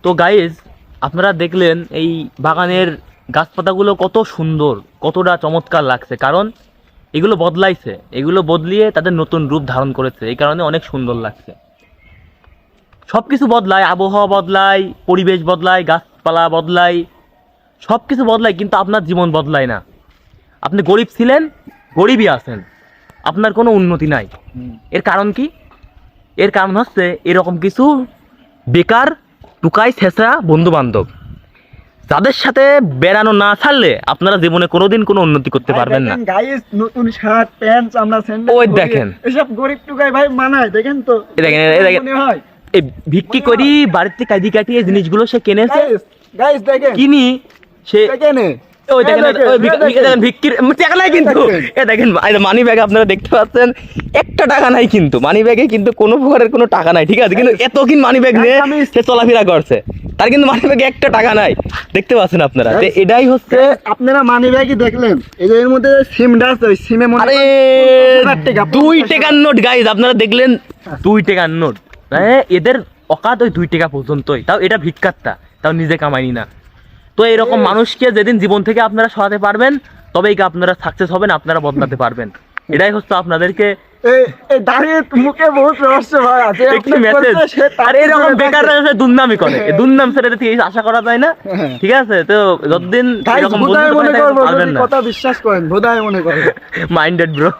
তো গাইজ, আপনারা দেখলেন এই বাগানের গাছপাতাগুলো কত সুন্দর, কতটা চমৎকার লাগছে, কারণ এগুলো বদলাইছে, এগুলো বদলিয়ে তাদের নতুন রূপ ধারণ করেছে, এই কারণে অনেক সুন্দর লাগছে। সব কিছু বদলায়, আবহাওয়া বদলায়, পরিবেশ বদলায়, গাছপালা বদলায়, সব কিছু বদলায়, কিন্তু আপনার জীবন বদলায় না। আপনি গরিব ছিলেন, গরিবই আছেন, আপনার কোনো উন্নতি নাই। এর কারণ কি? এর কারণ হচ্ছে এরকম কিছু বেকার টুকাই ছেঁচা বন্ধু বান্ধব, যাদের সাথে বেড়ানো না ছাড়লে আপনারা জীবনে কোনোদিন কোনো উন্নতি করতে পারবেন না। গাইস, নতুন শার্ট প্যান্ট আমরা স্যান্ডেল, ওই দেখেন, এসব গরিব টুকাই ভাই মানায়, দেখেন তো, দেখেন মনে হয় এই ভিক্ষি করি বাড়িতে কাঁদি কাটিয়ে জিনিসগুলো সে কিনেছে, গাইস দেখেন, কিনি সে দেখেন ওই দেখেন, ওই দেখেন ভিক্ষির টাকা নাই কিন্তু, এ দেখেন মানি ব্যাগে আপনারা দেখতে পাচ্ছেন একটা টাকা নাই, কিন্তু মানি ব্যাগে কিন্তু কোনো প্রকারের কোনো টাকা নাই, ঠিক আছে, কিন্তু এত কিন মানি ব্যাগ নিয়ে সে চলাফেরা করছে, তার কিন্তু মানি ব্যাগে একটা টাকা নাই, দেখতে পাচ্ছেন আপনারা। তো এটাই হচ্ছে, আপনারা মানি ব্যাগই দেখলেন, এই যে এর মধ্যে সিমটা আছে, ওই সিমে মনে আরে 2 টাকার নোট গাইজ, আপনারা দেখলেন 2 টাকার নোট, এদের অকাত ওই 2 টাকা পর্যন্তই, তাও এটা ভিক্ষার্তা, তাও নিজে কামাইনি না। তো এরকম মানুষকে যেদিন জীবন থেকে আপনারা সরাতে পারবেন, তবেই আপনারা সাকসেস হবেন, আপনারা বদলাতে পারবেন। এটাই হচ্ছে আপনাদেরকে এই দাঁড়িয়ে মুখে বহুত রহস্য ভাই আছে, একটি মেসেজ। আর এরকম বেকাররা এসে দুর্নামি করে, এই দুর্নাম ছেড়ে দিতে আশা করা যায় না, ঠিক আছে? তো যতদিন এরকম বন্ধু পারবেন না, কথা বিশ্বাস করেন, বোধহয় মনে করেন মাইন্ডেড ব্রো।